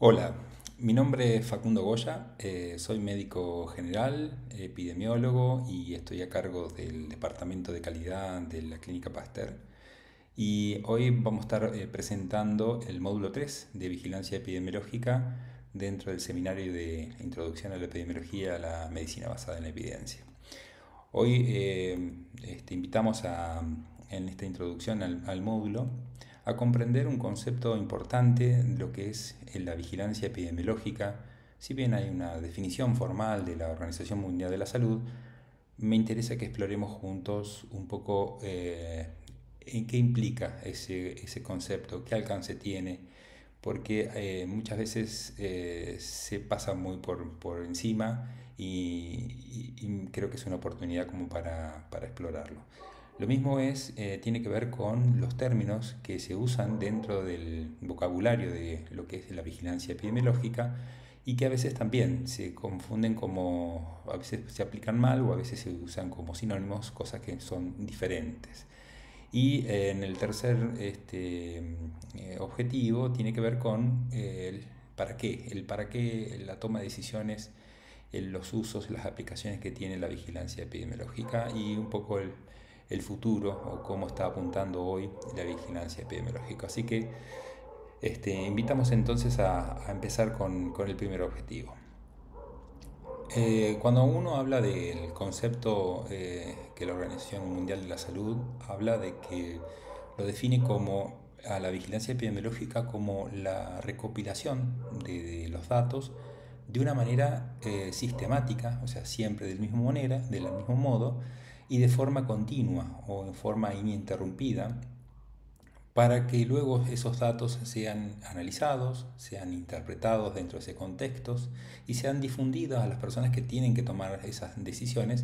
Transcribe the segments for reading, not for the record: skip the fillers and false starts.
Hola, mi nombre es Facundo Goya, soy médico general, epidemiólogo y estoy a cargo del Departamento de Calidad de la Clínica Pasteur. Y hoy vamos a estar presentando el módulo 3 de Vigilancia Epidemiológica dentro del seminario de Introducción a la Epidemiología a la Medicina Basada en la Evidencia. Hoy invitamos en esta introducción al módulo a comprender un concepto importante de lo que es la vigilancia epidemiológica. Si bien hay una definición formal de la Organización Mundial de la Salud, me interesa que exploremos juntos un poco en qué implica ese concepto, qué alcance tiene, porque muchas veces se pasa muy por encima y creo que es una oportunidad como para explorarlo. Lo mismo tiene que ver con los términos que se usan dentro del vocabulario de lo que es la vigilancia epidemiológica y que a veces también se confunden como, a veces se aplican mal o a veces se usan como sinónimos, cosas que son diferentes. Y en el tercer objetivo tiene que ver con el para qué, la toma de decisiones, los usos, las aplicaciones que tiene la vigilancia epidemiológica y un poco el futuro o cómo está apuntando hoy la vigilancia epidemiológica. Así que invitamos entonces a empezar con el primer objetivo. Cuando uno habla del concepto que la Organización Mundial de la Salud habla de que lo define como a la vigilancia epidemiológica como la recopilación de los datos de una manera sistemática, o sea, siempre del mismo modo y de forma continua o en forma ininterrumpida, para que luego esos datos sean analizados, sean interpretados dentro de ese contexto y sean difundidos a las personas que tienen que tomar esas decisiones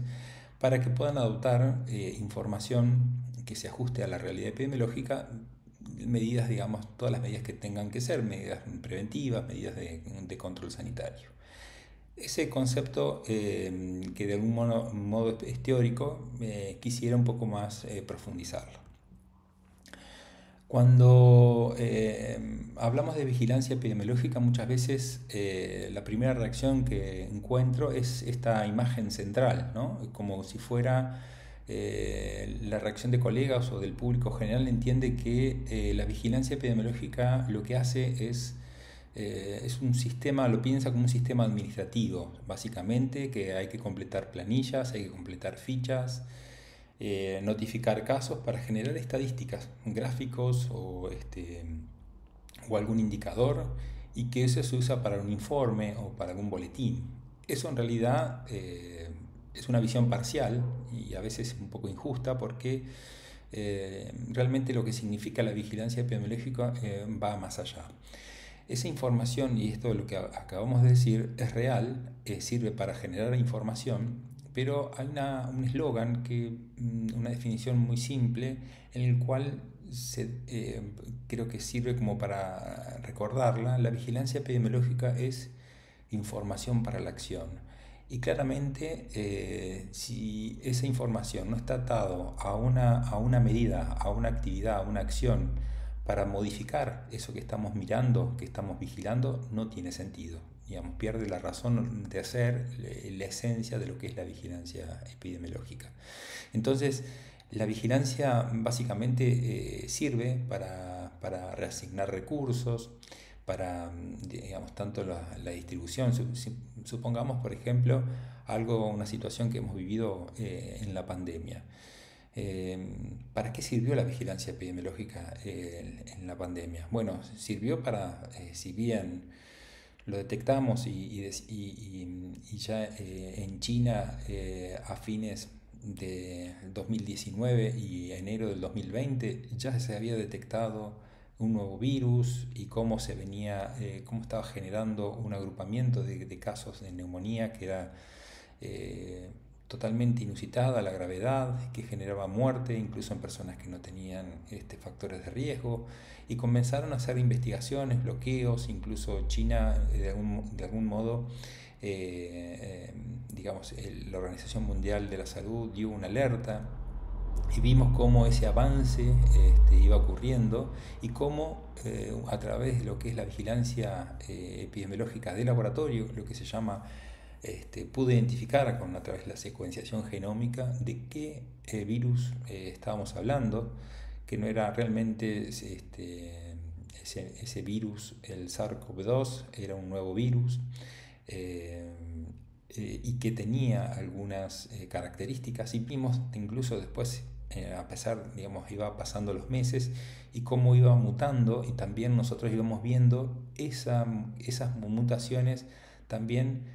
para que puedan adoptar información que se ajuste a la realidad epidemiológica, medidas, digamos, todas las medidas que tengan que ser, medidas preventivas, medidas de control sanitario. Ese concepto que de algún modo es teórico, quisiera un poco más profundizarlo. Cuando hablamos de vigilancia epidemiológica, muchas veces la primera reacción que encuentro es esta imagen central, ¿no? Como si fuera la reacción de colegas o del público general entiende que la vigilancia epidemiológica lo que hace es un sistema, lo piensa como un sistema administrativo, básicamente, que hay que completar planillas, hay que completar fichas, notificar casos para generar estadísticas, gráficos o algún indicador y que eso se usa para un informe o para algún boletín. Eso en realidad es una visión parcial y a veces un poco injusta porque realmente lo que significa la vigilancia epidemiológica va más allá. Esa información, y esto de lo que acabamos de decir, es real, sirve para generar información, pero hay un eslogan, una definición muy simple, en el cual creo que sirve como para recordarla. La vigilancia epidemiológica es información para la acción. Y claramente, si esa información no está atado a una medida, a una actividad, a una acción, para modificar eso que estamos mirando, que estamos vigilando, no tiene sentido. Digamos, pierde la razón de ser, la esencia de lo que es la vigilancia epidemiológica. Entonces, la vigilancia básicamente sirve para reasignar recursos, para, digamos, tanto la distribución. Supongamos, por ejemplo, una situación que hemos vivido en la pandemia. ¿Para qué sirvió la vigilancia epidemiológica en la pandemia? Bueno, sirvió para, si bien lo detectamos y ya en China a fines de 2019 y enero del 2020 ya se había detectado un nuevo virus y cómo estaba generando un agrupamiento de casos de neumonía que era eh, totalmente inusitada la gravedad, que generaba muerte incluso en personas que no tenían factores de riesgo, y comenzaron a hacer investigaciones, bloqueos, incluso China de algún modo, digamos, la Organización Mundial de la Salud dio una alerta y vimos cómo ese avance iba ocurriendo y cómo a través de lo que es la vigilancia epidemiológica de laboratorio, lo que se llama, pude identificar a través de la secuenciación genómica de qué virus estábamos hablando, que no era realmente ese virus, el SARS-CoV-2, era un nuevo virus. eh, y que tenía algunas características, y vimos incluso después, a pesar, digamos, iba pasando los meses y cómo iba mutando, y también nosotros íbamos viendo esas mutaciones también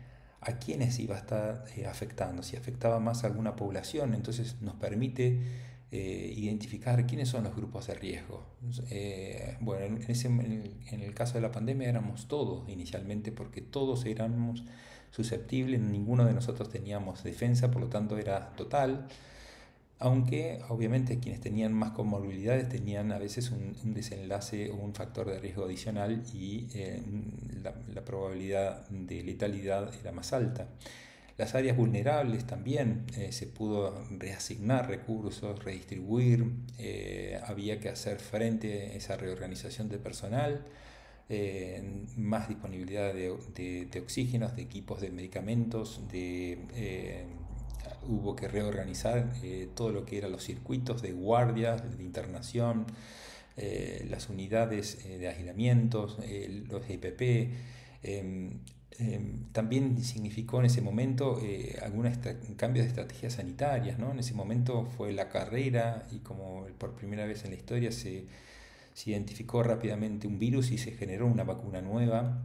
a quienes iba a estar afectando, si afectaba más a alguna población. Entonces nos permite identificar quiénes son los grupos de riesgo. Bueno, en el caso de la pandemia éramos todos inicialmente, porque todos éramos susceptibles, ninguno de nosotros teníamos defensa, por lo tanto era total, aunque obviamente quienes tenían más comorbilidades tenían a veces un desenlace o un factor de riesgo adicional, y la probabilidad de letalidad era más alta. Las áreas vulnerables también se pudo reasignar recursos, redistribuir, había que hacer frente a esa reorganización de personal, más disponibilidad de oxígenos, de equipos, de medicamentos, hubo que reorganizar todo lo que eran los circuitos de guardias, de internación, las unidades de aislamientos, los IPP. También significó en ese momento algunos cambios de estrategias sanitarias, ¿no? En ese momento fue la carrera, y como por primera vez en la historia se identificó rápidamente un virus y se generó una vacuna nueva,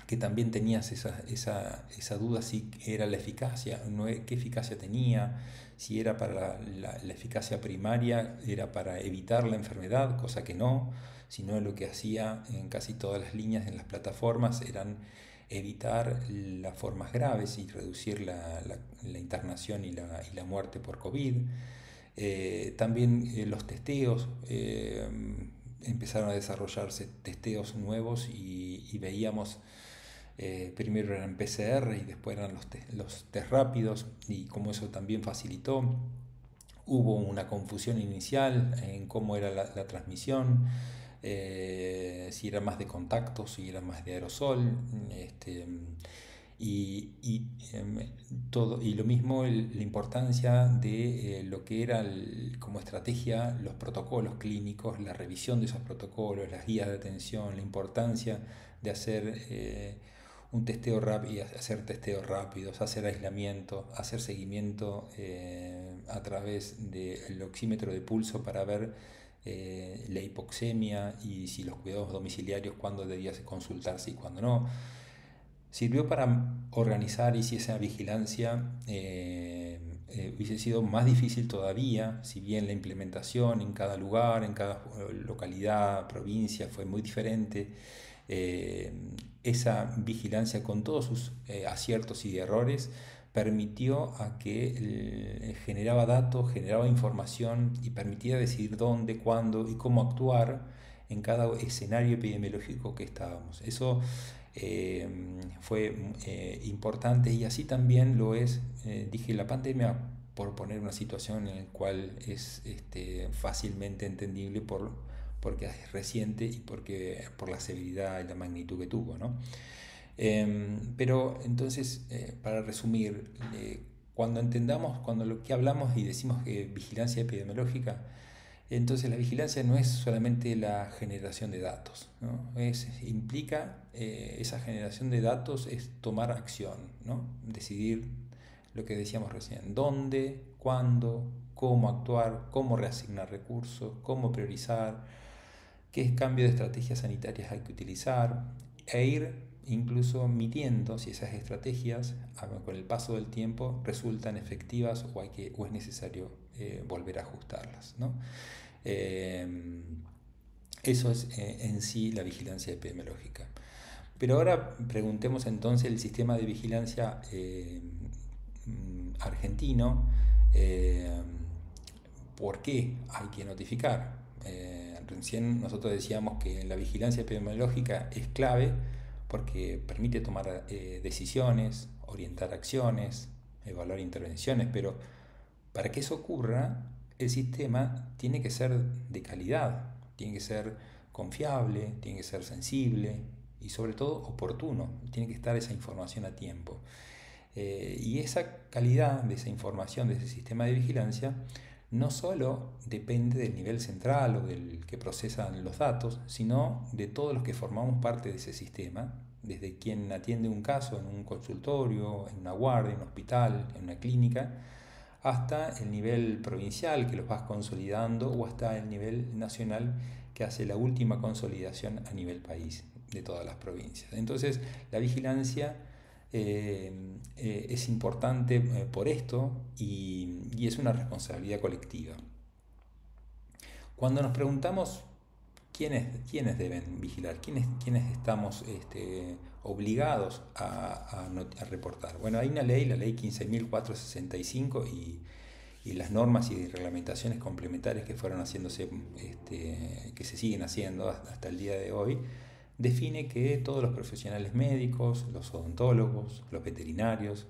que también tenías esa duda si era la eficacia, qué eficacia tenía, si era para la eficacia primaria, era para evitar la enfermedad, cosa que no, sino lo que hacía en casi todas las líneas en las plataformas eran evitar las formas graves y reducir la internación y la muerte por COVID. También los testeos, empezaron a desarrollarse testeos nuevos, y veíamos, primero eran PCR y después eran los test rápidos, y como eso también facilitó. Hubo una confusión inicial en cómo era la transmisión, si era más de contacto, si era más de aerosol, y todo, y lo mismo la importancia de lo que era como estrategia, los protocolos clínicos, la revisión de esos protocolos, las guías de atención, la importancia de hacer un testeo rápido, hacer testeos rápidos, hacer aislamiento, hacer seguimiento a través del oxímetro de pulso para ver la hipoxemia, y si los cuidados domiciliarios, cuándo debía consultarse y cuándo no. Sirvió para organizar, y si esa vigilancia hubiese sido más difícil todavía, si bien la implementación en cada lugar, en cada localidad, provincia fue muy diferente. Esa vigilancia, con todos sus aciertos y errores, permitió a que generaba datos, generaba información, y permitía decidir dónde, cuándo y cómo actuar en cada escenario epidemiológico que estábamos. Eso fue importante, y así también lo es, dije, la pandemia, por poner una situación en la cual es fácilmente entendible porque es reciente y por la severidad y la magnitud que tuvo, ¿no? Pero entonces, para resumir, cuando lo que hablamos y decimos que vigilancia epidemiológica, entonces la vigilancia no es solamente la generación de datos, ¿no? Implica esa generación de datos, es tomar acción, ¿no? Decidir lo que decíamos recién: dónde, cuándo, cómo actuar, cómo reasignar recursos, cómo priorizar, qué cambio de estrategias sanitarias hay que utilizar, e ir incluso midiendo si esas estrategias con el paso del tiempo resultan efectivas, o es necesario volver a ajustarlas, ¿no? Eso es en sí la vigilancia epidemiológica. Pero ahora preguntemos entonces el sistema de vigilancia argentino, ¿por qué hay que notificar? Recién nosotros decíamos que la vigilancia epidemiológica es clave porque permite tomar decisiones, orientar acciones, evaluar intervenciones, pero para que eso ocurra el sistema tiene que ser de calidad, tiene que ser confiable, tiene que ser sensible y sobre todo oportuno, tiene que estar esa información a tiempo. Y esa calidad de esa información, de ese sistema de vigilancia, no solo depende del nivel central o del que procesan los datos, sino de todos los que formamos parte de ese sistema, desde quien atiende un caso en un consultorio, en una guardia, en un hospital, en una clínica, hasta el nivel provincial que los vas consolidando o hasta el nivel nacional que hace la última consolidación a nivel país de todas las provincias. Entonces, la vigilancia es importante por esto y es una responsabilidad colectiva. Cuando nos preguntamos quiénes deben vigilar, quiénes estamos obligados a reportar. Bueno, hay una ley, la ley 15.465 y las normas y reglamentaciones complementarias que fueron haciéndose, que se siguen haciendo hasta el día de hoy, define que todos los profesionales médicos, los odontólogos, los veterinarios,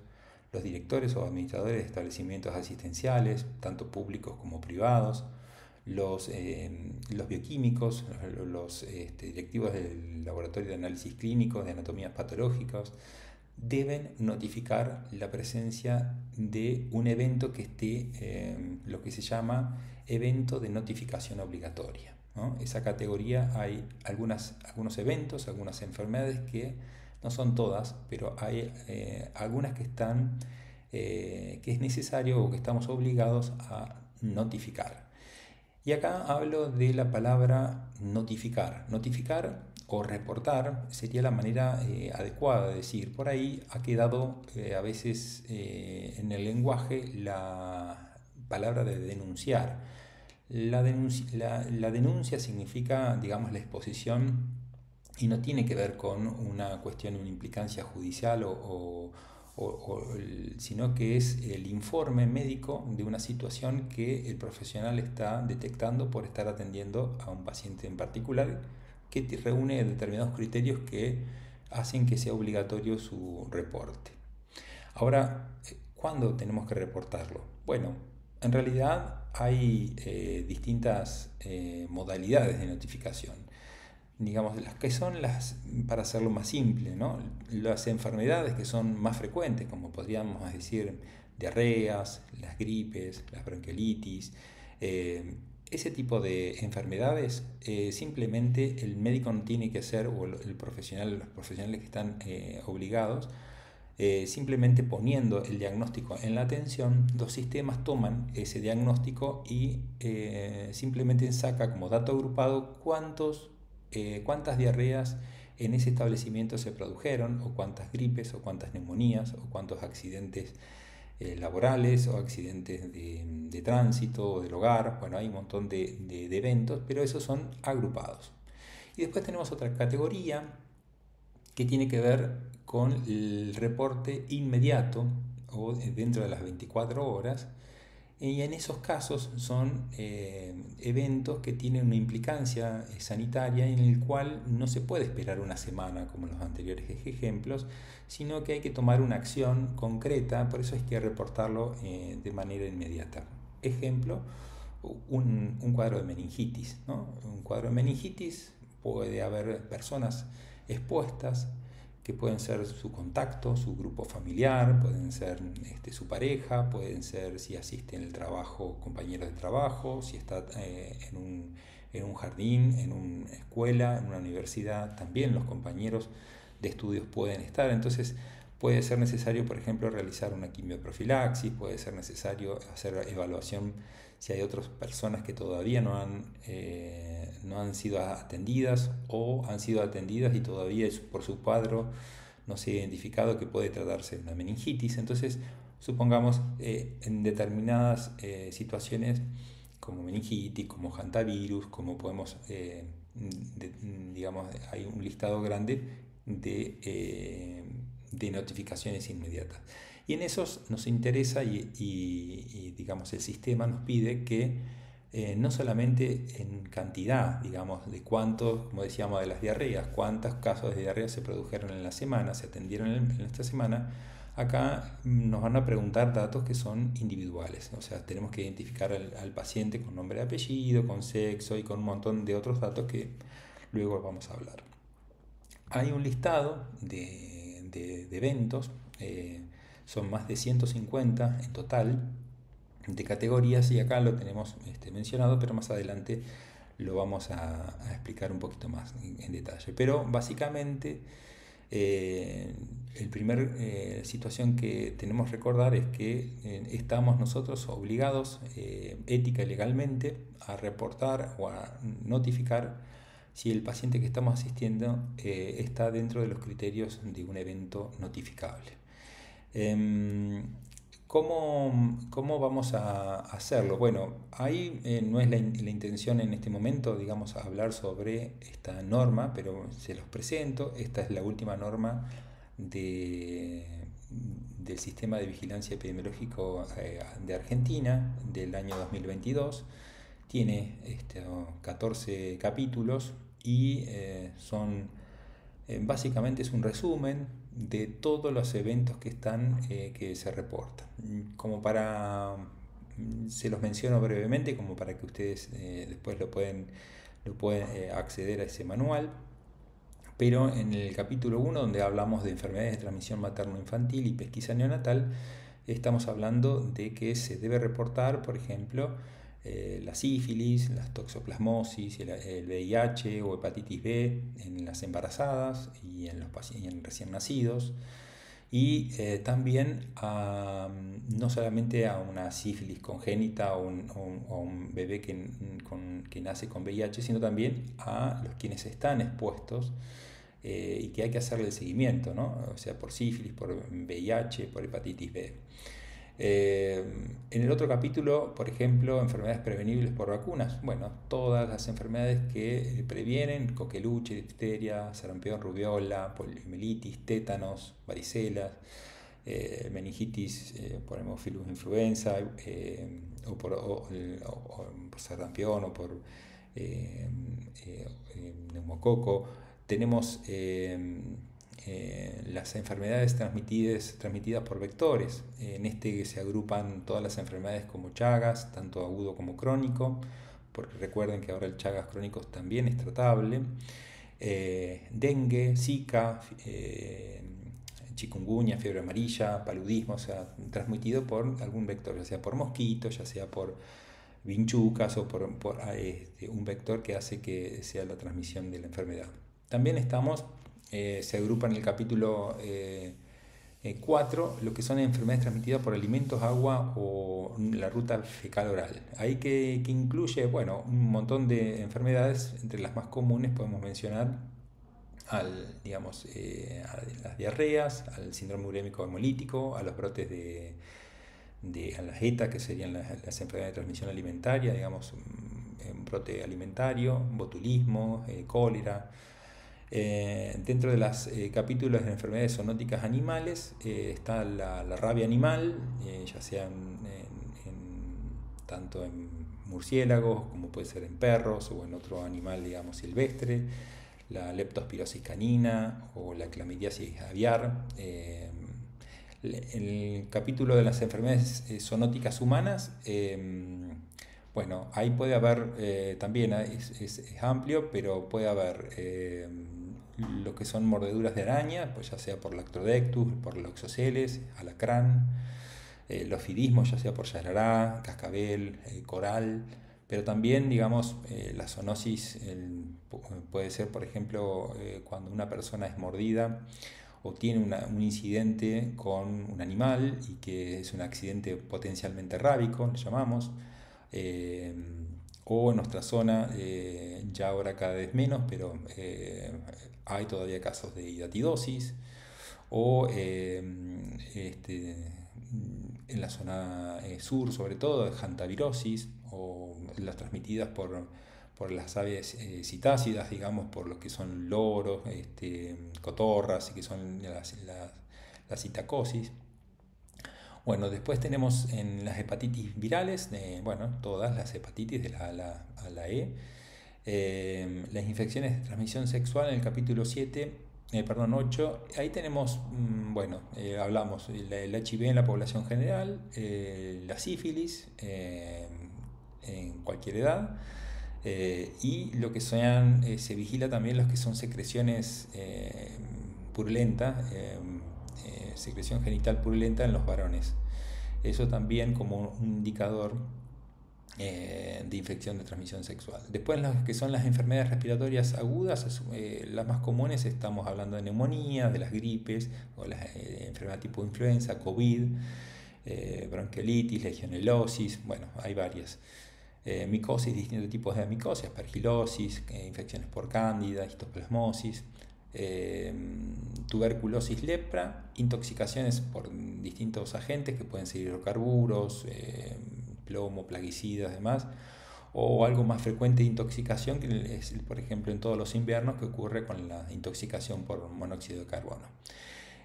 los directores o administradores de establecimientos asistenciales, tanto públicos como privados, los bioquímicos, los directivos del laboratorio de análisis clínicos, de anatomías patológicas, deben notificar la presencia de un evento que esté, lo que se llama evento de notificación obligatoria, ¿no? Esa categoría hay algunos eventos, algunas enfermedades que no son todas, pero hay algunas que están, que es necesario o que estamos obligados a notificar. Y acá hablo de la palabra notificar. Notificar o reportar sería la manera adecuada de decir. Por ahí ha quedado a veces en el lenguaje la palabra de denunciar. La denuncia significa, digamos, la exposición y no tiene que ver con una cuestión, una implicancia judicial sino que es el informe médico de una situación que el profesional está detectando por estar atendiendo a un paciente en particular que reúne determinados criterios que hacen que sea obligatorio su reporte. Ahora, ¿cuándo tenemos que reportarlo? Bueno, en realidad hay distintas modalidades de notificación. Digamos, las que son para hacerlo más simple, ¿no? Las enfermedades que son más frecuentes, como podríamos decir diarreas, las gripes, las bronquiolitis, ese tipo de enfermedades, simplemente el médico no tiene que hacer, o los profesionales que están obligados, simplemente poniendo el diagnóstico en la atención, los sistemas toman ese diagnóstico y simplemente saca como dato agrupado cuántas diarreas en ese establecimiento se produjeron, o cuántas gripes, o cuántas neumonías, o cuántos accidentes laborales, o accidentes de tránsito, o del hogar. Bueno, hay un montón de eventos, pero esos son agrupados. Y después tenemos otra categoría que tiene que ver con el reporte inmediato o dentro de las 24 horas. Y en esos casos son eventos que tienen una implicancia sanitaria en el cual no se puede esperar una semana como en los anteriores ejemplos, sino que hay que tomar una acción concreta, por eso hay que reportarlo de manera inmediata. Ejemplo, un cuadro de meningitis, ¿no? Un cuadro de meningitis puede haber personas expuestas que pueden ser su contacto, su grupo familiar, pueden ser su pareja, pueden ser si asiste en el trabajo, compañeros de trabajo, si está en un jardín, en una escuela, en una universidad, también los compañeros de estudios pueden estar. Entonces puede ser necesario, por ejemplo, realizar una quimioprofilaxis, puede ser necesario hacer evaluación si hay otras personas que todavía no han sido atendidas, o han sido atendidas y todavía por su cuadro no se ha identificado que puede tratarse de una meningitis. Entonces, supongamos en determinadas situaciones como meningitis, como hantavirus, como podemos, digamos, hay un listado grande de notificaciones inmediatas. Y en esos nos interesa y digamos el sistema nos pide que no solamente en cantidad, digamos, de cuántos, como decíamos, de las diarreas, cuántos casos de diarrea se produjeron en la semana, se atendieron en esta semana. Acá nos van a preguntar datos que son individuales, o sea, tenemos que identificar al paciente con nombre y apellido, con sexo y con un montón de otros datos que luego vamos a hablar. Hay un listado de eventos, son más de 150 en total, de categorías, y acá lo tenemos mencionado, pero más adelante lo vamos a explicar un poquito más en detalle. Pero básicamente el primer situación que tenemos que recordar es que estamos nosotros obligados ética y legalmente a reportar o a notificar si el paciente que estamos asistiendo está dentro de los criterios de un evento notificable. ¿Cómo vamos a hacerlo? Bueno, ahí no es la intención en este momento, digamos, hablar sobre esta norma, pero se los presento. Esta es la última norma del Sistema de Vigilancia Epidemiológico de Argentina del año 2022. Tiene 14 capítulos y básicamente es un resumen de todos los eventos que se reportan. Se los menciono brevemente como para que ustedes después lo pueden acceder a ese manual. Pero en el capítulo 1, donde hablamos de enfermedades de transmisión materno-infantil y pesquisa neonatal, estamos hablando de que se debe reportar, por ejemplo, la sífilis, la toxoplasmosis, el VIH o hepatitis B en las embarazadas y en recién nacidos. Y también no solamente a una sífilis congénita o un bebé que nace con VIH, sino también a los quienes están expuestos y que hay que hacerle el seguimiento, ¿no? O sea, por sífilis, por VIH, por hepatitis B. En el otro capítulo, por ejemplo, enfermedades prevenibles por vacunas. Bueno, todas las enfermedades que previenen: coqueluche, difteria, sarampión, rubiola, poliomielitis, tétanos, varicela, meningitis por Haemophilus influenza, o por sarampión o por neumococo. Tenemos las enfermedades transmitidas por vectores. En este se agrupan todas las enfermedades como Chagas, tanto agudo como crónico, porque recuerden que ahora el Chagas crónico también es tratable. Dengue, Zika, chikungunya, fiebre amarilla, paludismo, o sea, transmitido por algún vector, ya sea por mosquitos, ya sea por vinchucas o por un vector que hace que sea la transmisión de la enfermedad. También se agrupa en el capítulo 4 lo que son enfermedades transmitidas por alimentos, agua o la ruta fecal oral. Ahí que incluye, bueno, un montón de enfermedades. Entre las más comunes podemos mencionar a las diarreas, al síndrome urémico hemolítico, a los brotes a las ETA, que serían las enfermedades de transmisión alimentaria, digamos, un brote alimentario, botulismo, cólera. Dentro de los capítulos de enfermedades zoonóticas animales está la rabia animal, ya sea tanto en murciélagos como puede ser en perros o en otro animal, digamos, silvestre, la leptospirosis canina o la clamidiasis aviar. En el capítulo de las enfermedades zoonóticas humanas, bueno, ahí puede haber también, es amplio, pero puede haber lo que son mordeduras de araña, pues ya sea por Lactrodectus, por Loxoceles, alacrán, los fidismos, ya sea por yarará, cascabel, coral, pero también, digamos, la zoonosis puede ser, por ejemplo, cuando una persona es mordida o tiene un incidente con un animal y que es un accidente potencialmente rábico, le llamamos, o en nuestra zona, ya ahora cada vez menos, pero hay todavía casos de hidatidosis, o en la zona sur, sobre todo, de hantavirosis, o las transmitidas por las aves citácidas, digamos, por lo que son loros, cotorras, y que son la citacosis. Bueno, después tenemos en las hepatitis virales, bueno, todas las hepatitis de la A a la E. Las infecciones de transmisión sexual en el capítulo 7, perdón, 8. Ahí tenemos, bueno, hablamos el HIV en la población general, la sífilis en cualquier edad, y lo que sean, se vigila también los que son secreciones purulentas, secreción genital purulenta en los varones. Eso también como un indicador de infección de transmisión sexual. Después, las que son las enfermedades respiratorias agudas, las más comunes, estamos hablando de neumonía, de las gripes, o las enfermedades tipo influenza, COVID, bronquiolitis, legionelosis, bueno, hay varias. Micosis, distintos tipos de micosis, aspergilosis, infecciones por cándida, histoplasmosis, tuberculosis, lepra, intoxicaciones por distintos agentes que pueden ser hidrocarburos, plomo, plaguicidas, demás, o algo más frecuente de intoxicación, que es, por ejemplo, en todos los inviernos, que ocurre con la intoxicación por monóxido de carbono.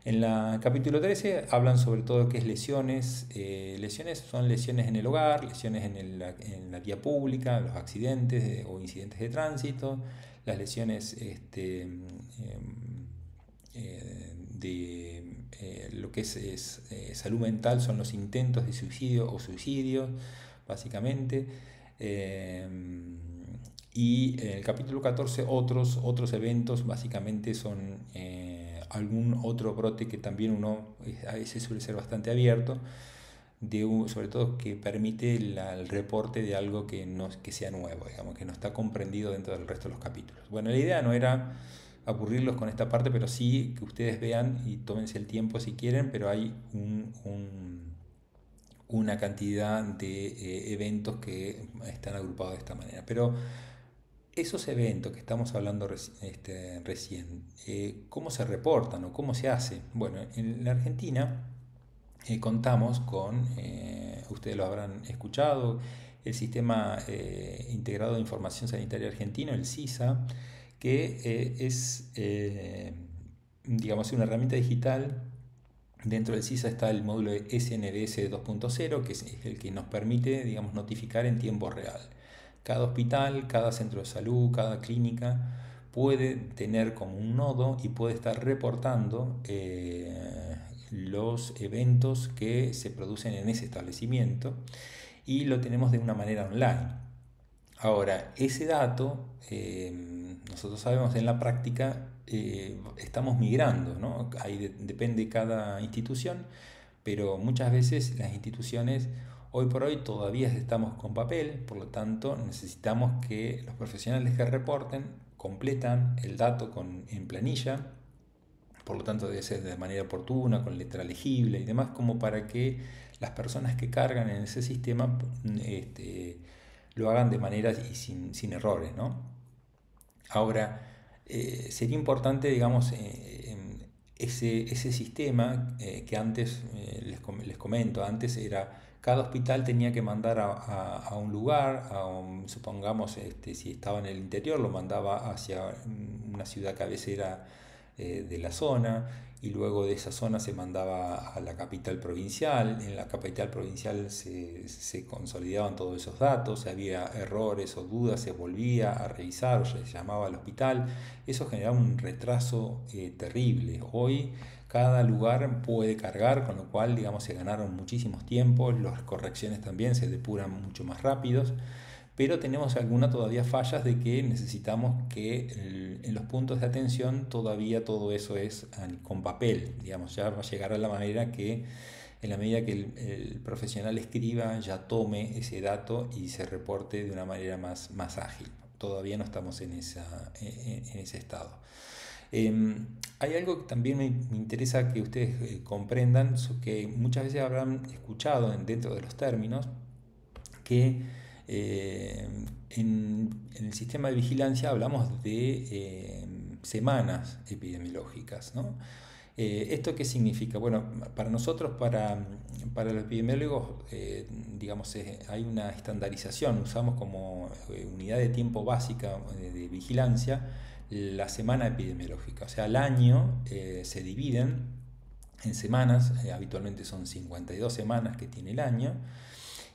En el capítulo 13 hablan sobre todo lo que es lesiones. Lesiones son lesiones en el hogar, lesiones en la vía pública, los accidentes o incidentes de tránsito, las lesiones de lo que es salud mental son los intentos de suicidio o suicidios, básicamente. Y en el capítulo 14 otros eventos básicamente son algún otro brote que también uno a veces suele ser bastante abierto, sobre todo que permite el reporte de algo que sea nuevo, digamos, que no está comprendido dentro del resto de los capítulos. Bueno, la idea no era aburrirlos con esta parte, pero sí que ustedes vean y tómense el tiempo si quieren, pero hay una cantidad de eventos que están agrupados de esta manera. Pero esos eventos que estamos hablando recién, ¿cómo se reportan o cómo se hace? Bueno, en la Argentina contamos con, ustedes lo habrán escuchado, el Sistema Integrado de Información Sanitaria Argentino, el SISA, que es, digamos, una herramienta digital. Dentro del SISA está el módulo de SNDS 2.0, que es el que nos permite, digamos, notificar en tiempo real. Cada hospital, cada centro de salud, cada clínica puede tener como un nodo y puede estar reportando los eventos que se producen en ese establecimiento, y lo tenemos de una manera online. Ahora, ese dato, nosotros sabemos en la práctica, estamos migrando, ¿no? Ahí depende cada institución, pero muchas veces las instituciones hoy por hoy todavía estamos con papel, por lo tanto necesitamos que los profesionales que reporten completan el dato en planilla, por lo tanto debe ser de manera oportuna, con letra legible y demás, como para que las personas que cargan en ese sistema lo hagan de manera y sin errores, ¿no? Ahora, sería importante, digamos, ese sistema que antes, les comento, antes era cada hospital tenía que mandar a un lugar, supongamos, si estaba en el interior, lo mandaba hacia una ciudad cabecera de la zona, y luego de esa zona se mandaba a la capital provincial. En la capital provincial se consolidaban todos esos datos, si había errores o dudas se volvía a revisar o se llamaba al hospital. Eso generaba un retraso terrible. Hoy cada lugar puede cargar, con lo cual, digamos, se ganaron muchísimos tiempos, las correcciones también se depuran mucho más rápidos, pero tenemos algunas todavía fallas de que necesitamos que en los puntos de atención todavía todo eso es con papel, digamos, ya va a llegar a la manera que en la medida que el profesional escriba ya tome ese dato y se reporte de una manera más ágil. Todavía no estamos en ese estado. Hay algo que también me interesa que ustedes comprendan, que muchas veces habrán escuchado dentro de los términos, que en el sistema de vigilancia hablamos de semanas epidemiológicas, ¿no? ¿Esto qué significa? Bueno, para nosotros, para los epidemiólogos, digamos, hay una estandarización, usamos como unidad de tiempo básica de vigilancia la semana epidemiológica, o sea, al año se dividen en semanas, habitualmente son 52 semanas que tiene el año,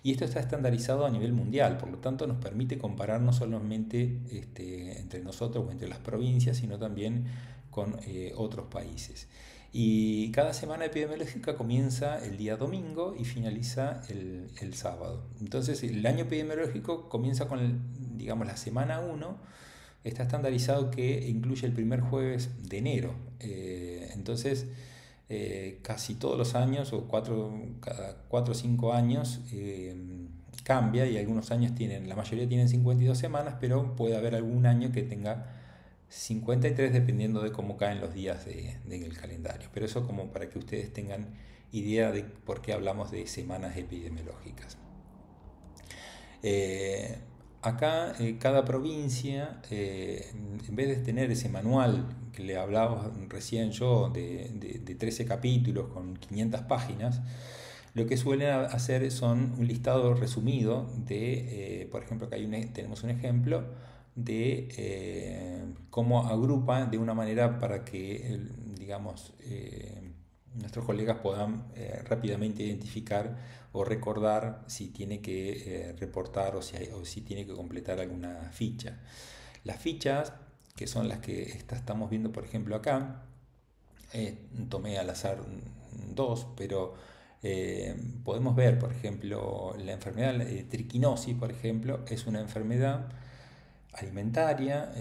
y esto está estandarizado a nivel mundial, por lo tanto nos permite comparar no solamente entre nosotros o entre las provincias, sino también con otros países. Y cada semana epidemiológica comienza el día domingo y finaliza el sábado. Entonces el año epidemiológico comienza con, digamos, la semana 1, está estandarizado que incluye el primer jueves de enero. Entonces, casi todos los años, cada 4 o 5 años, cambia, y algunos años tienen, la mayoría tienen 52 semanas, pero puede haber algún año que tenga 53 dependiendo de cómo caen los días del calendario. Pero eso como para que ustedes tengan idea de por qué hablamos de semanas epidemiológicas. Acá cada provincia, en vez de tener ese manual que le hablaba recién yo de 13 capítulos con 500 páginas, lo que suelen hacer son un listado resumido de, por ejemplo, acá tenemos un ejemplo de cómo agrupa de una manera para que, digamos, nuestros colegas puedan rápidamente identificar o recordar si tiene que reportar o si tiene que completar alguna ficha. Las fichas, que son las que estamos viendo por ejemplo acá, tomé al azar dos, pero podemos ver por ejemplo la enfermedad triquinosis, por ejemplo, es una enfermedad alimentaria,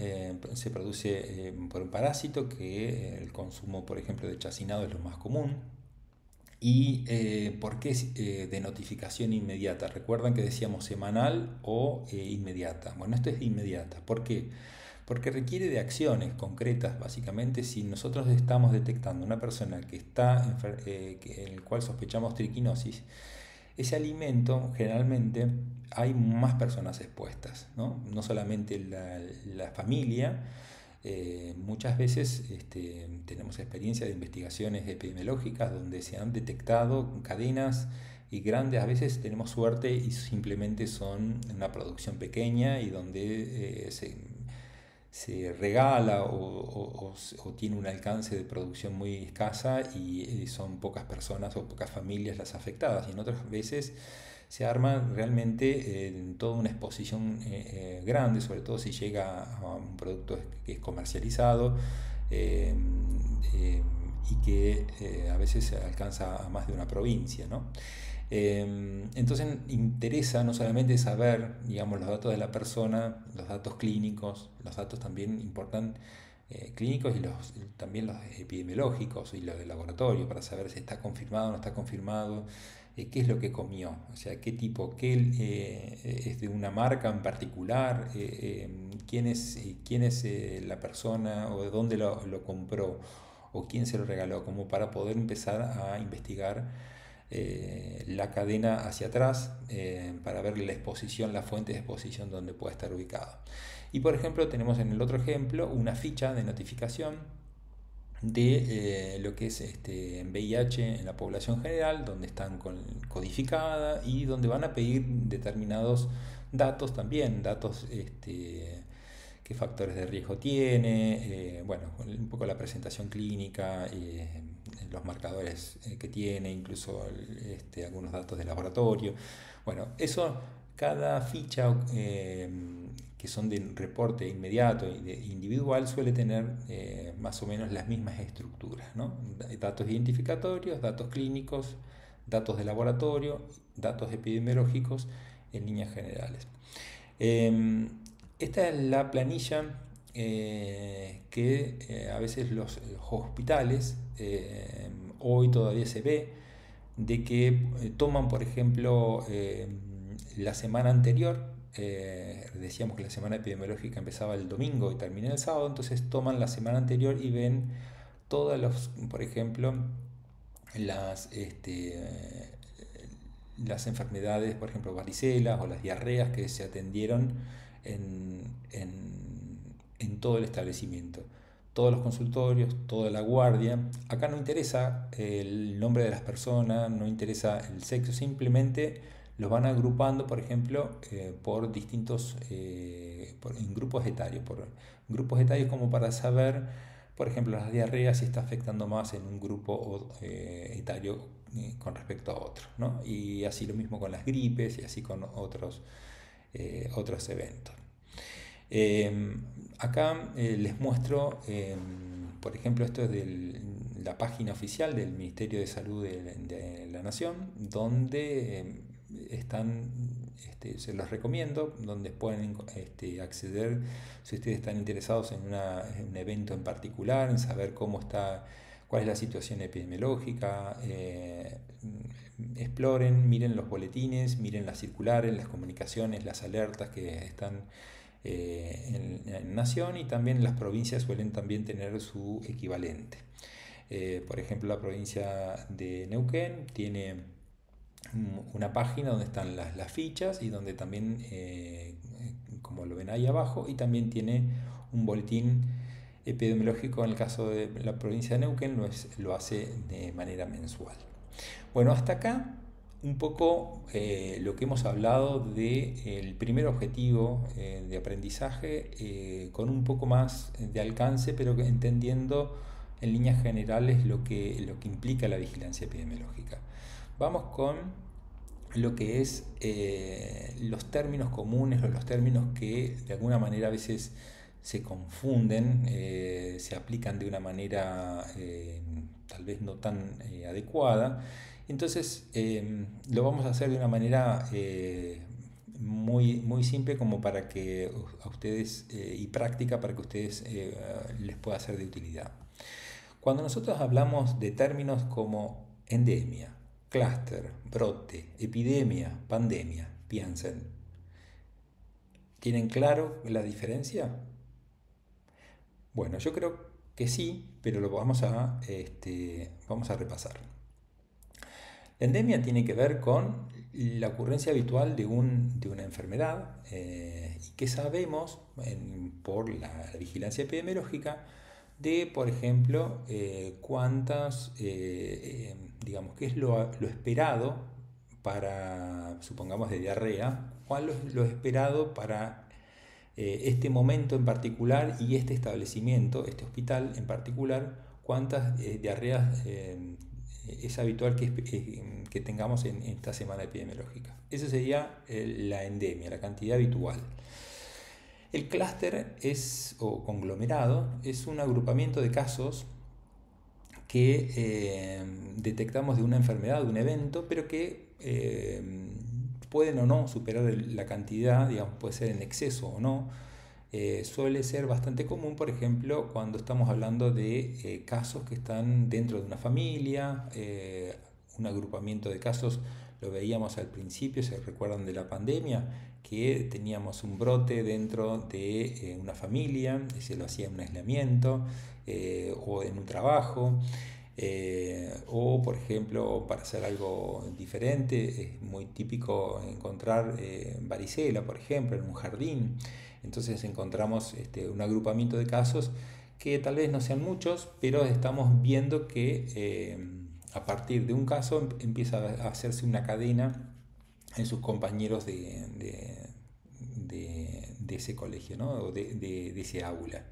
se produce por un parásito que el consumo por ejemplo de chacinado es lo más común. ¿Y por qué es de notificación inmediata? Recuerdan que decíamos semanal o inmediata. Bueno, esto es de inmediata. ¿Por qué? Porque requiere de acciones concretas, básicamente. Si nosotros estamos detectando una persona que está en el cual sospechamos triquinosis, ese alimento generalmente hay más personas expuestas, ¿no? No solamente la familia. Muchas veces tenemos experiencia de investigaciones epidemiológicas donde se han detectado cadenas y grandes, a veces tenemos suerte y simplemente son una producción pequeña y donde se regala o tiene un alcance de producción muy escasa y son pocas personas o pocas familias las afectadas. Y en otras veces se arma realmente toda una exposición grande, sobre todo si llega a un producto que es comercializado eh, y que a veces alcanza a más de una provincia, ¿no? Entonces interesa no solamente saber, digamos, los datos de la persona, los datos clínicos, los datos también importan clínicos y también los epidemiológicos y los de laboratorio para saber si está confirmado o no está confirmado, qué es lo que comió, o sea, qué tipo, qué es de una marca en particular, quién es la persona o de dónde lo compró o quién se lo regaló, como para poder empezar a investigar la cadena hacia atrás para ver la exposición, la fuente de exposición donde puede estar ubicado. Y por ejemplo tenemos en el otro ejemplo una ficha de notificación de lo que es en VIH en la población general, donde están codificada y donde van a pedir determinados datos también, datos qué factores de riesgo tiene, bueno, un poco la presentación clínica, los marcadores que tiene, incluso algunos datos de laboratorio. Bueno, eso, cada ficha que son de reporte inmediato y individual suele tener más o menos las mismas estructuras, ¿no? Datos identificatorios, datos clínicos, datos de laboratorio, datos epidemiológicos en líneas generales. Esta es la planilla que a veces los hospitales hoy todavía se ve de que toman, por ejemplo, la semana anterior, decíamos que la semana epidemiológica empezaba el domingo y termina el sábado, entonces toman la semana anterior y ven todas los, por ejemplo, las, las enfermedades, por ejemplo, varicelas o las diarreas que se atendieron en todo el establecimiento. Todos los consultorios, toda la guardia. Acá no interesa el nombre de las personas, no interesa el sexo, simplemente los van agrupando, por ejemplo, por distintos, en grupos etarios, como para saber Por ejemplo, las diarreas sí está afectando más en un grupo etario con respecto a otro, ¿no? Y así lo mismo con las gripes y así con otros eventos. Eh, Acá les muestro, por ejemplo, esto es de la página oficial del Ministerio de Salud de la Nación, donde están, se los recomiendo, donde pueden acceder si ustedes están interesados en un evento en particular, en saber cómo está, cuál es la situación epidemiológica. Exploren, miren los boletines, miren las circulares, las comunicaciones, las alertas que están en Nación, y también las provincias suelen también tener su equivalente. Por ejemplo, la provincia de Neuquén tiene una página donde están las fichas y donde también, como lo ven ahí abajo, y también tiene un boletín epidemiológico. En el caso de la provincia de Neuquén lo hace de manera mensual. Bueno, hasta acá un poco lo que hemos hablado del primer objetivo de aprendizaje, con un poco más de alcance, pero entendiendo en líneas generales lo que implica la vigilancia epidemiológica. Vamos con lo que es los términos comunes o los términos que de alguna manera a veces se confunden, se aplican de una manera tal vez no tan adecuada. Entonces lo vamos a hacer de una manera muy simple, como para que a ustedes, y práctica para que ustedes les pueda ser de utilidad. Cuando nosotros hablamos de términos como endemia, clúster, brote, epidemia, pandemia, piensen, ¿tienen claro la diferencia? Bueno, yo creo que sí, pero lo vamos a repasar. La endemia tiene que ver con la ocurrencia habitual de una enfermedad, y que sabemos por la vigilancia epidemiológica de, por ejemplo, digamos, qué es lo esperado para, supongamos, de diarrea, cuál es lo esperado para este momento en particular y este establecimiento, este hospital en particular, cuántas diarreas es habitual que tengamos en esta semana epidemiológica. Esa sería la endemia, la cantidad habitual. El clúster o conglomerado es un agrupamiento de casos que detectamos de una enfermedad, de un evento, pero que pueden o no superar la cantidad, digamos, puede ser en exceso o no. Suele ser bastante común, por ejemplo, cuando estamos hablando de casos que están dentro de una familia, un agrupamiento de casos. Lo veíamos al principio, se recuerdan de la pandemia, que teníamos un brote dentro de una familia, se lo hacía en un aislamiento o en un trabajo. O por ejemplo, para hacer algo diferente, es muy típico encontrar varicela, por ejemplo, en un jardín. Entonces encontramos un agrupamiento de casos que tal vez no sean muchos, pero estamos viendo que a partir de un caso empieza a hacerse una cadena en sus compañeros de ese colegio, ¿no? O de ese aula.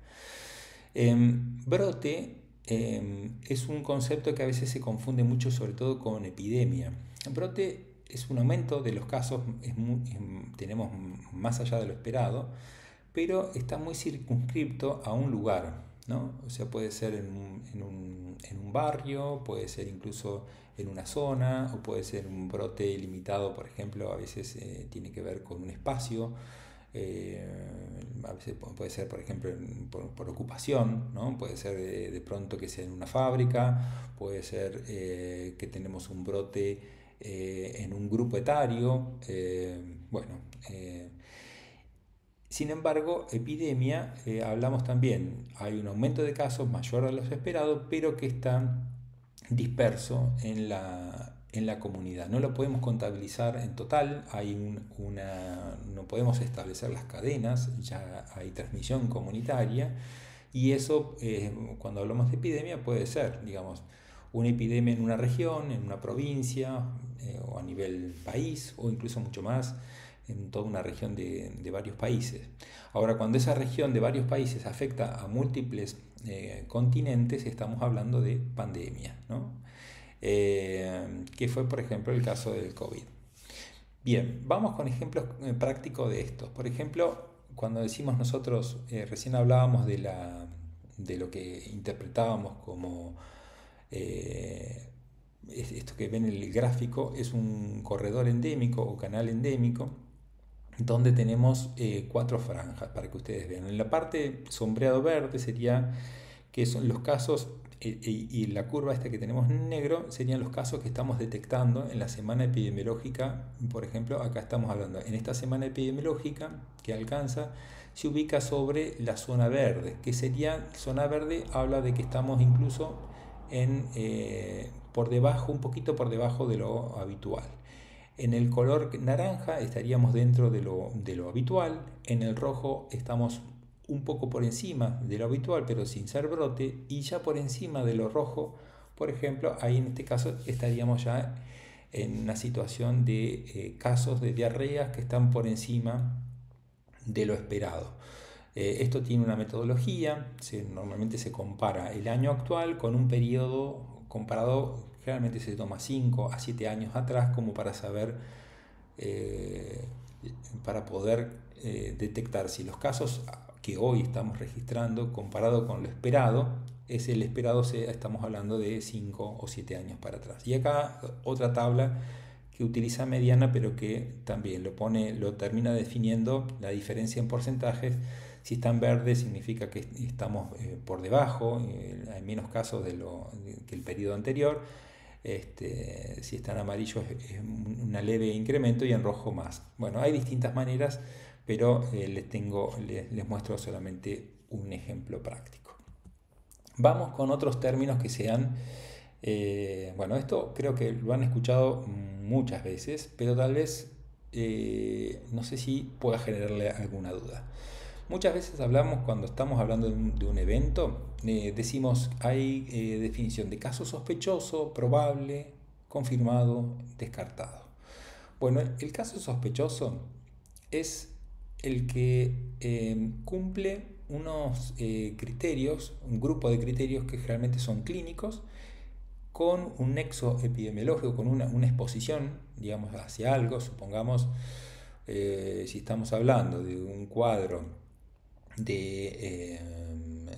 Brote es un concepto que a veces se confunde mucho, sobre todo con epidemia. Brote es un aumento de los casos, tenemos más allá de lo esperado, pero está muy circunscripto a un lugar, ¿no? O sea, puede ser en un barrio, puede ser incluso en una zona, o puede ser un brote limitado, por ejemplo, a veces tiene que ver con un espacio. A veces puede ser, por ejemplo, por ocupación, ¿no? Puede ser de pronto que sea en una fábrica, puede ser que tenemos un brote en un grupo etario. Bueno, sin embargo, epidemia, hablamos también, hay un aumento de casos mayor a los esperados, pero que está disperso en la comunidad. No lo podemos contabilizar en total, no podemos establecer las cadenas, ya hay transmisión comunitaria, y eso, cuando hablamos de epidemia, puede ser, digamos, una epidemia en una región, en una provincia, o a nivel país, o incluso mucho más, en toda una región de varios países. Ahora, cuando esa región de varios países afecta a múltiples continentes, estamos hablando de pandemia, ¿no? Que fue, por ejemplo, el caso del COVID. Bien, vamos con ejemplos prácticos de estos. Por ejemplo, cuando decimos nosotros, recién hablábamos de lo que interpretábamos como esto que ven en el gráfico, es un corredor endémico o canal endémico, donde tenemos cuatro franjas para que ustedes vean. En la parte sombreado verde sería que son los casos, y la curva esta que tenemos en negro serían los casos que estamos detectando en la semana epidemiológica. Por ejemplo, acá estamos hablando, en esta semana epidemiológica que alcanza, se ubica sobre la zona verde, que sería, zona verde habla de que estamos incluso por debajo, un poquito por debajo de lo habitual. En el color naranja estaríamos dentro de lo habitual, en el rojo estamos un poco por encima de lo habitual, pero sin ser brote, y ya por encima de lo rojo, por ejemplo, ahí en este caso estaríamos ya en una situación de casos de diarreas que están por encima de lo esperado. Esto tiene una metodología, normalmente se compara el año actual con un periodo comparado, generalmente se toma 5 a 7 años atrás, como para saber, para poder detectar si los casos que hoy estamos registrando comparado con lo esperado, es el esperado, estamos hablando de 5 o 7 años para atrás. Y acá otra tabla que utiliza mediana, pero que también lo termina definiendo la diferencia en porcentajes. Si está en verde significa que estamos por debajo, hay menos casos que el periodo anterior. Si está en amarillo es un leve incremento, y en rojo más. Bueno, hay distintas maneras, pero les muestro solamente un ejemplo práctico. Vamos con otros términos que sean, bueno, esto creo que lo han escuchado muchas veces, pero tal vez no sé si pueda generarle alguna duda. Muchas veces hablamos, cuando estamos hablando de un evento, decimos, hay definición de caso sospechoso, probable, confirmado, descartado. Bueno, el caso sospechoso es el que cumple unos criterios, un grupo de criterios que realmente son clínicos, con un nexo epidemiológico, con una exposición, digamos, hacia algo. Supongamos, si estamos hablando de un cuadro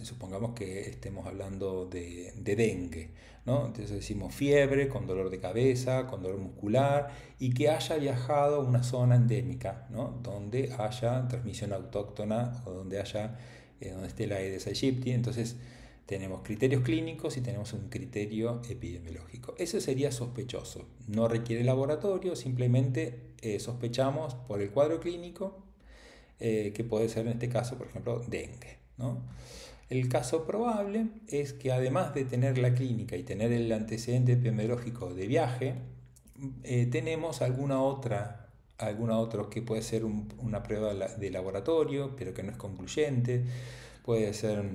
supongamos que estemos hablando de dengue, ¿no? Entonces decimos fiebre, con dolor de cabeza, con dolor muscular, y que haya viajado a una zona endémica, ¿no? Donde haya transmisión autóctona, o donde donde esté la Aedes aegypti. Entonces tenemos criterios clínicos y tenemos un criterio epidemiológico. Eso sería sospechoso. No requiere laboratorio, simplemente sospechamos por el cuadro clínico, que puede ser en este caso, por ejemplo, dengue, ¿no? El caso probable es que, además de tener la clínica y tener el antecedente epidemiológico de viaje, tenemos alguna otra que puede ser una prueba de laboratorio, pero que no es concluyente. Puede ser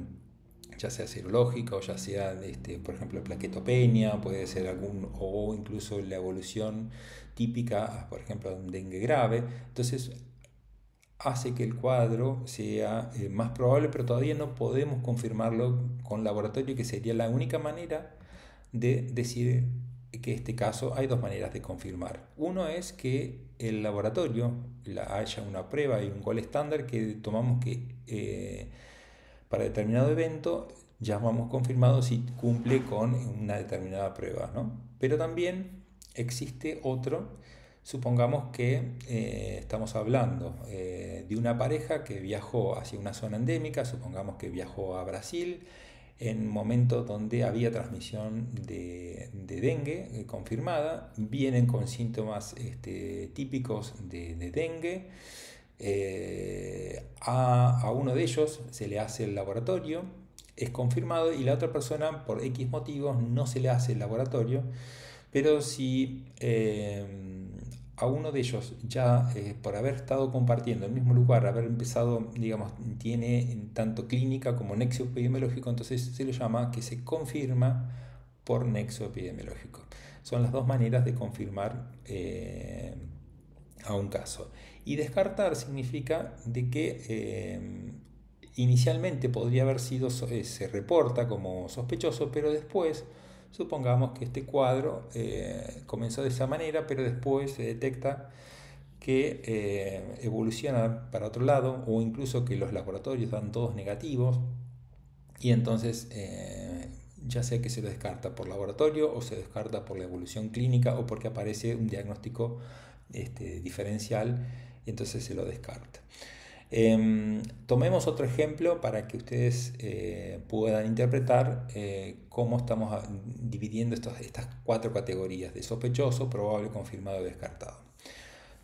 ya sea serológica, o ya sea, por ejemplo, plaquetopenia, puede ser o incluso la evolución típica, por ejemplo, de un dengue grave. Entonces hace que el cuadro sea más probable, pero todavía no podemos confirmarlo con laboratorio, que sería la única manera de decir que este caso. Hay dos maneras de confirmar. Uno es que el laboratorio haya una prueba y un gol estándar que tomamos, que para determinado evento llamamos confirmado si cumple con una determinada prueba, ¿no? Pero también existe otro. Supongamos que estamos hablando de una pareja que viajó hacia una zona endémica. Supongamos que viajó a Brasil en momentos donde había transmisión de dengue confirmada. Vienen con síntomas típicos de dengue. A uno de ellos se le hace el laboratorio, es confirmado, y la otra persona, por X motivos, no se le hace el laboratorio. Pero si a uno de ellos ya, por haber estado compartiendo el mismo lugar, haber empezado, digamos, tiene tanto clínica como nexo epidemiológico, entonces se lo llama que se confirma por nexo epidemiológico. Son las dos maneras de confirmar a un caso. Y descartar significa de que inicialmente podría haber sido, se reporta como sospechoso, pero después, supongamos que este cuadro comenzó de esa manera, pero después se detecta que evoluciona para otro lado, o incluso que los laboratorios dan todos negativos, y entonces ya sea que se lo descarta por laboratorio o se descarta por la evolución clínica o porque aparece un diagnóstico diferencial, y entonces se lo descarta. Tomemos otro ejemplo para que ustedes puedan interpretar cómo estamos dividiendo estas 4 categorías de sospechoso, probable, confirmado y descartado.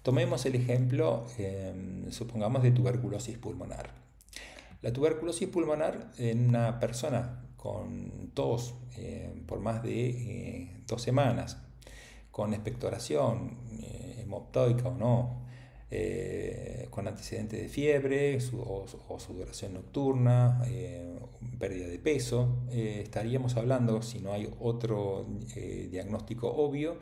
Tomemos el ejemplo, supongamos, de tuberculosis pulmonar. La tuberculosis pulmonar en una persona con tos por más de 2 semanas, con expectoración hemoptóica o no, con antecedentes de fiebre o sudoración nocturna, pérdida de peso, estaríamos hablando, si no hay otro diagnóstico obvio,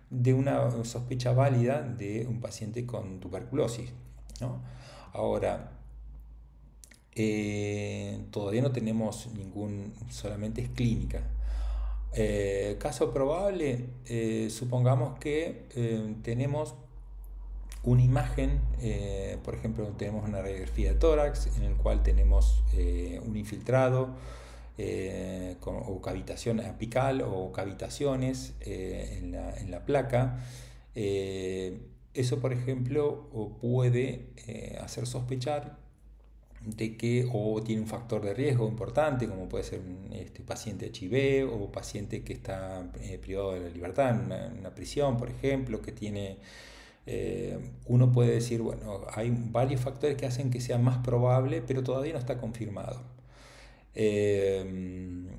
de una sospecha válida de un paciente con tuberculosis, ¿no? Ahora, todavía no tenemos ningún, solamente es clínica. Caso probable, supongamos que tenemos una imagen, por ejemplo, tenemos una radiografía de tórax en el cual tenemos un infiltrado o cavitación apical o cavitaciones en la placa. Eso, por ejemplo, puede hacer sospechar de que o tiene un factor de riesgo importante, como puede ser un paciente HIV o paciente que está privado de la libertad en una prisión, por ejemplo, que tiene... uno puede decir, bueno, hay varios factores que hacen que sea más probable, pero todavía no está confirmado. El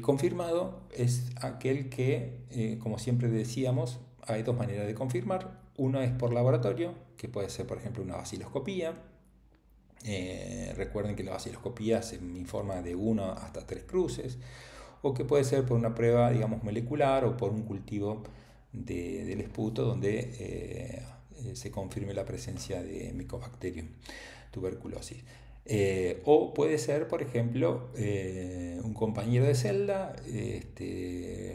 confirmado es aquel que, como siempre decíamos, hay 2 maneras de confirmar. Uno es por laboratorio, que puede ser, por ejemplo, una baciloscopía. Recuerden que la baciloscopía se informa de 1 hasta 3 cruces, o que puede ser por una prueba, digamos, molecular o por un cultivo del esputo donde se confirme la presencia de Mycobacterium tuberculosis. O puede ser, por ejemplo, un compañero de celda,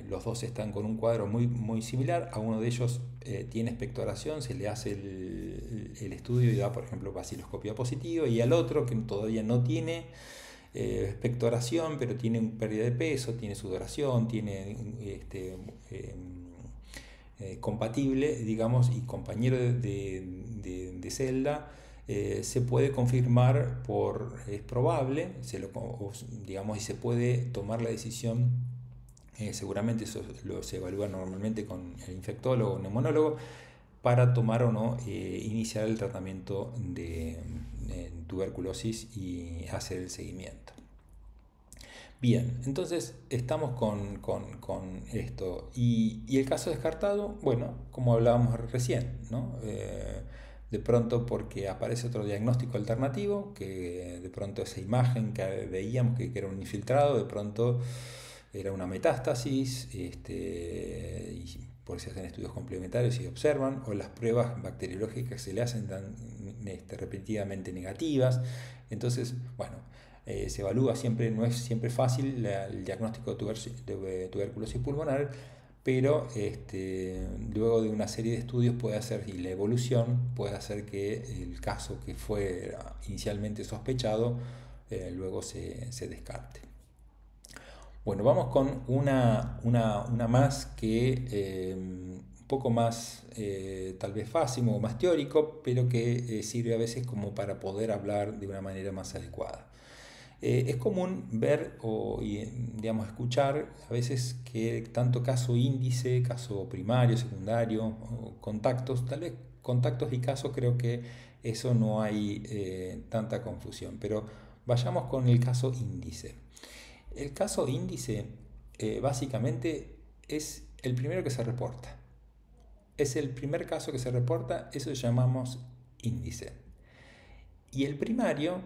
los dos están con un cuadro muy similar, a uno de ellos tiene expectoración, se le hace el estudio y da, por ejemplo, baciloscopía positiva, y al otro, que todavía no tiene expectoración, pero tiene pérdida de peso, tiene sudoración, tiene compatible, digamos, y compañero de celda, se puede confirmar es probable, digamos, y se puede tomar la decisión, seguramente eso se evalúa normalmente con el infectólogo o neumonólogo, para tomar o no iniciar el tratamiento de tuberculosis y hacer el seguimiento. Bien, entonces estamos con esto. Y el caso descartado, bueno, como hablábamos recién, ¿no? De pronto porque aparece otro diagnóstico alternativo, que de pronto esa imagen que veíamos que era un infiltrado, de pronto era una metástasis, y por si hacen estudios complementarios y observan, o las pruebas bacteriológicas que se le hacen dan repetidamente negativas. Entonces, bueno, se evalúa siempre, no es siempre fácil el diagnóstico de tuberculosis pulmonar, pero luego de una serie de estudios puede hacer, y la evolución puede hacer que el caso que fue inicialmente sospechado luego se descarte. Bueno, vamos con una más que un poco más tal vez fácil o más teórico, pero que sirve a veces como para poder hablar de una manera más adecuada. Es común ver digamos, escuchar a veces que tanto caso índice, caso primario, secundario, o contactos, tal vez contactos y casos, creo que eso no hay tanta confusión, pero vayamos con el caso índice. El caso índice básicamente es el primero que se reporta. Es el primer caso que se reporta, eso llamamos índice. Y el primario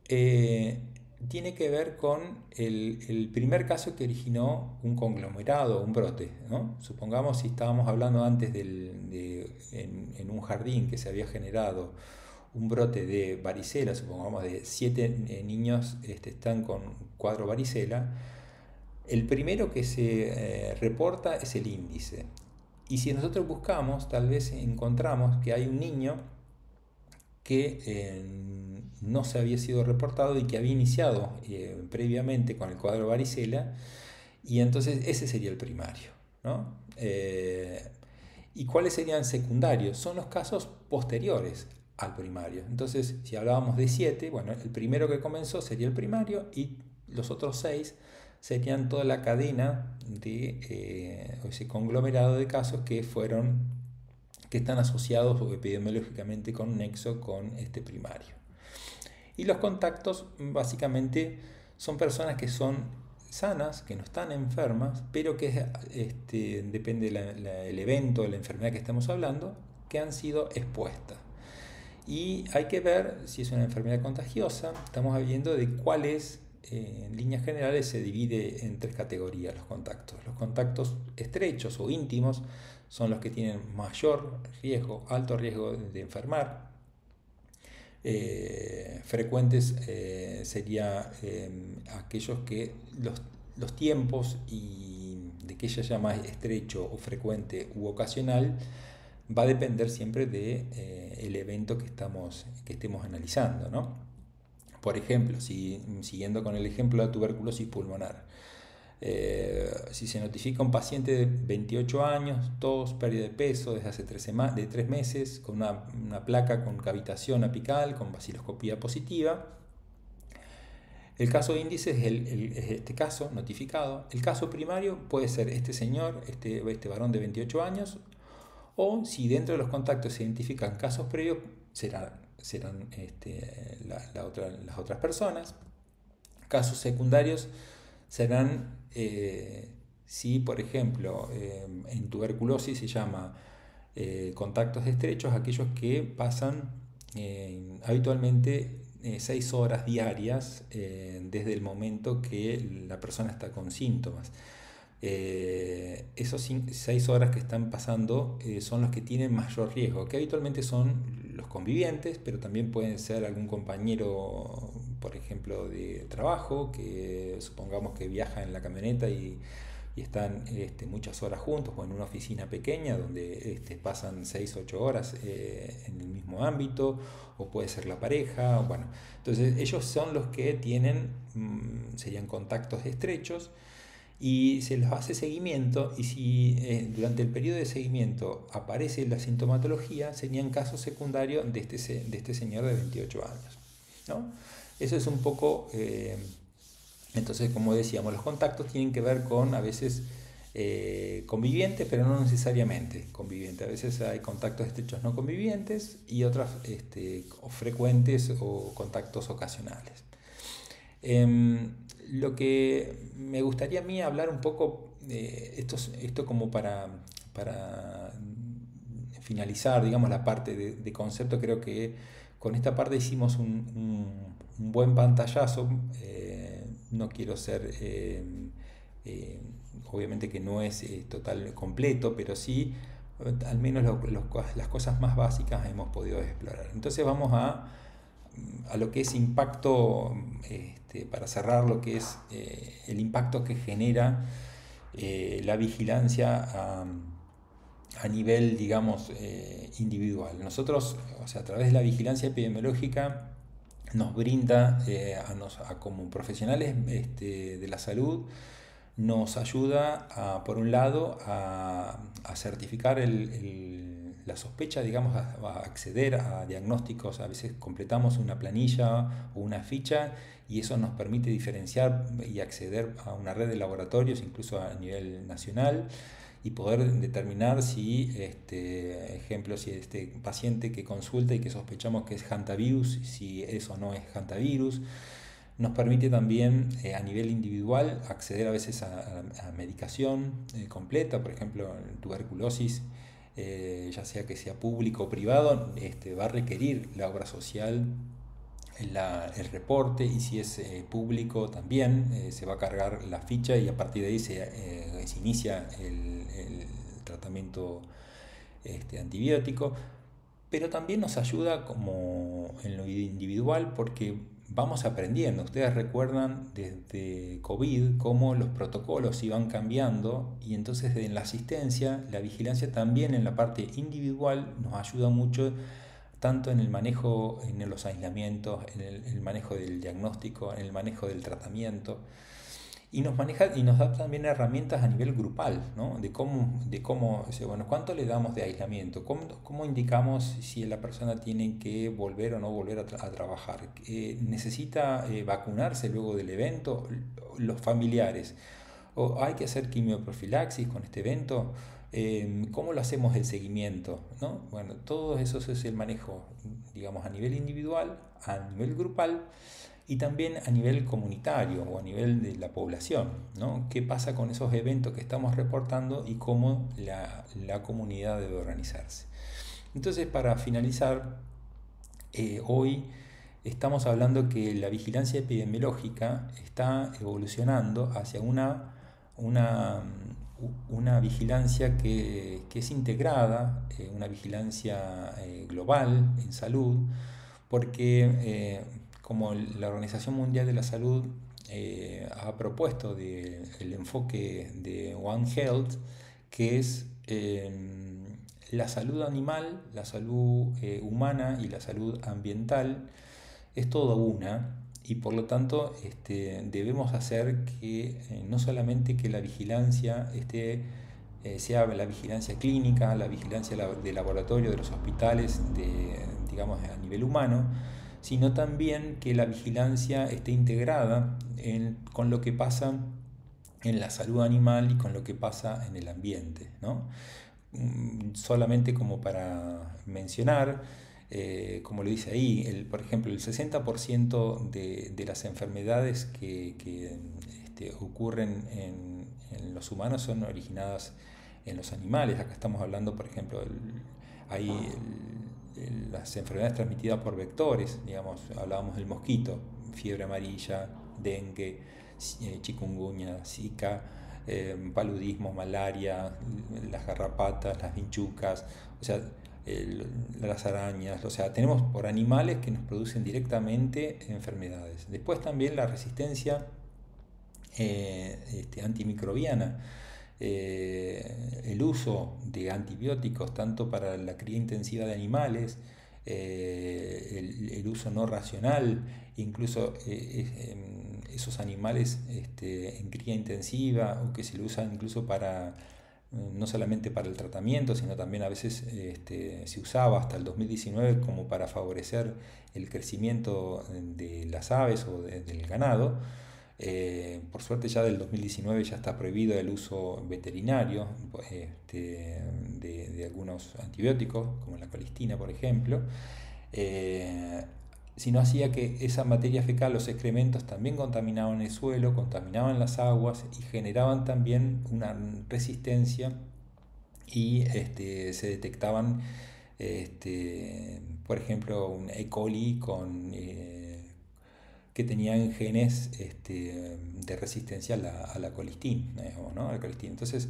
tiene que ver con el primer caso que originó un conglomerado, un brote, ¿no? Supongamos, si estábamos hablando antes en un jardín que se había generado un brote de varicela, supongamos de 7 niños están con cuadro varicela, el primero que se reporta es el índice. Y si nosotros buscamos, tal vez encontramos que hay un niño que no se había sido reportado y que había iniciado previamente con el cuadro varicela, y entonces ese sería el primario, ¿no? ¿Y cuáles serían secundarios? Son los casos posteriores al primario. Entonces, si hablábamos de 7, bueno, el primero que comenzó sería el primario y los otros 6 serían toda la cadena de ese conglomerado de casos que están asociados epidemiológicamente con nexo con este primario. Y los contactos básicamente son personas que son sanas, que no están enfermas, pero que depende del evento, de la enfermedad que estamos hablando, que han sido expuestas. Y hay que ver si es una enfermedad contagiosa. Estamos viendo de cuáles, en líneas generales, se divide en 3 categorías los contactos. Los contactos estrechos o íntimos son los que tienen mayor riesgo, alto riesgo de enfermar. Frecuentes sería aquellos que los tiempos y de que ella llama estrecho o frecuente u ocasional va a depender siempre de el evento que estemos analizando, ¿no? Por ejemplo, siguiendo con el ejemplo de la tuberculosis pulmonar, si se notifica un paciente de 28 años, tos, pérdida de peso desde hace 3 meses, con una placa con cavitación apical, con vaciloscopía positiva, el caso índice es este caso notificado. El caso primario puede ser este señor, este varón de 28 años, o si dentro de los contactos se identifican casos previos, serán las otras personas. Casos secundarios serán, si por ejemplo en tuberculosis se llama contactos estrechos, aquellos que pasan habitualmente 6 horas diarias desde el momento que la persona está con síntomas. Esos 6 horas que están pasando son los que tienen mayor riesgo, que habitualmente son los convivientes, pero también pueden ser algún compañero, por ejemplo, de trabajo, que supongamos que viaja en la camioneta y están muchas horas juntos, o en una oficina pequeña donde pasan 6-8 horas en el mismo ámbito, o puede ser la pareja. Bueno, entonces ellos son los que tienen, serían contactos estrechos, y se les hace seguimiento, y si durante el periodo de seguimiento aparece la sintomatología, serían casos secundarios de este señor de 28 años, ¿no? Eso es un poco, entonces, como decíamos, los contactos tienen que ver con a veces convivientes, pero no necesariamente convivientes. A veces hay contactos estrechos no convivientes y otros frecuentes o contactos ocasionales. Lo que me gustaría a mí hablar un poco, esto como para finalizar, digamos, la parte de concepto. Creo que con esta parte hicimos un buen pantallazo. No quiero ser, obviamente que no es total completo, pero sí, al menos las cosas más básicas hemos podido explorar. Entonces vamos a lo que es impacto, para cerrar, lo que es el impacto que genera la vigilancia a nivel, digamos, individual. Nosotros, o sea, a través de la vigilancia epidemiológica, nos brinda como profesionales de la salud, nos ayuda por un lado a certificar la sospecha, digamos, a acceder a diagnósticos. A veces completamos una planilla o una ficha y eso nos permite diferenciar y acceder a una red de laboratorios, incluso a nivel nacional, y poder determinar si, ejemplo, si este paciente que consulta y que sospechamos que es hantavirus, si es o no es hantavirus. Nos permite también a nivel individual acceder a veces a medicación completa. Por ejemplo, en tuberculosis, ya sea que sea público o privado, va a requerir la obra social el reporte, y si es público también se va a cargar la ficha, y a partir de ahí se inicia el tratamiento antibiótico. pero también nos ayuda como en lo individual porque vamos aprendiendo. Ustedes recuerdan desde COVID cómo los protocolos iban cambiando y entonces en la asistencia, la vigilancia también en la parte individual nos ayuda mucho tanto en el manejo, en los aislamientos, en el manejo del diagnóstico, en el manejo del tratamiento. Y nos maneja y nos da también herramientas a nivel grupal, ¿no? De cómo, bueno, cuánto le damos de aislamiento, cómo indicamos si la persona tiene que volver o no volver a trabajar, necesita vacunarse luego del evento, los familiares, o hay que hacer quimioprofilaxis con este evento, cómo lo hacemos el seguimiento, ¿no? Bueno, todo eso es el manejo, digamos, a nivel individual, a nivel grupal y también a nivel comunitario o a nivel de la población, ¿no? ¿Qué pasa con esos eventos que estamos reportando y cómo la comunidad debe organizarse? Entonces, para finalizar, hoy estamos hablando que la vigilancia epidemiológica está evolucionando hacia una, una vigilancia que es integrada, una vigilancia global en salud, porque como la Organización Mundial de la Salud ha propuesto el enfoque de One Health, que es la salud animal, la salud humana y la salud ambiental, es toda una, y por lo tanto debemos hacer que no solamente que la vigilancia sea la vigilancia clínica, la vigilancia de laboratorio de los hospitales, digamos a nivel humano, sino también que la vigilancia esté integrada con lo que pasa en la salud animal y con lo que pasa en el ambiente, ¿no? Solamente como para mencionar, como lo dice ahí, por ejemplo, el 60% de las enfermedades que ocurren en los humanos son originadas en los animales. Acá estamos hablando, por ejemplo, hay las enfermedades transmitidas por vectores, digamos, hablábamos del mosquito, fiebre amarilla, dengue, chikungunya, zika, paludismo, malaria, las garrapatas, las vinchucas, o sea, las arañas, o sea, tenemos por animales que nos producen directamente enfermedades. Después también la resistencia antimicrobiana, el uso de antibióticos tanto para la cría intensiva de animales, el uso no racional, incluso esos animales en cría intensiva o que se lo usan incluso para no solamente para el tratamiento, sino también a veces se usaba hasta el 2019 como para favorecer el crecimiento de las aves o del ganado. Por suerte ya del 2019 ya está prohibido el uso veterinario de algunos antibióticos, como la colistina, por ejemplo, sino hacía que esa materia fecal, los excrementos, también contaminaban el suelo, contaminaban las aguas y generaban también una resistencia y se detectaban, por ejemplo, un E. coli que tenían genes de resistencia a la colistina, ¿no? A la colistina. Entonces,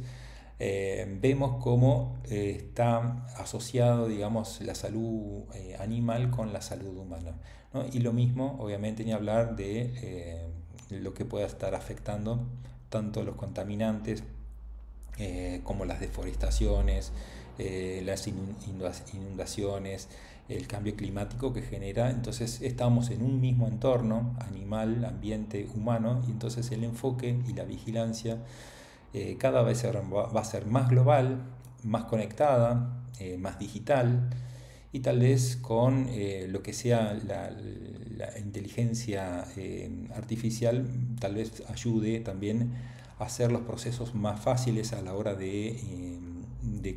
vemos cómo está asociado, digamos, la salud animal con la salud humana, ¿no? Y lo mismo, obviamente, ni hablar de lo que pueda estar afectando tanto los contaminantes como las deforestaciones, las inundaciones, el cambio climático que genera. Entonces estamos en un mismo entorno, animal, ambiente, humano, y entonces el enfoque y la vigilancia cada vez va a ser más global, más conectada, más digital, y tal vez con lo que sea la inteligencia artificial, tal vez ayude también a hacer los procesos más fáciles a la hora de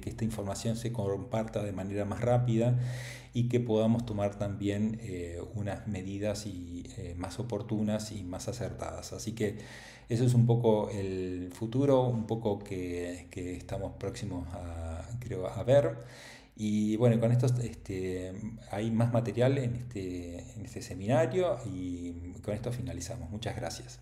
que esta información se comparta de manera más rápida y que podamos tomar también unas medidas más oportunas y más acertadas. Así que eso es un poco el futuro, un poco que estamos próximos creo, a ver. Y bueno, con esto hay más material en este seminario y con esto finalizamos. Muchas gracias.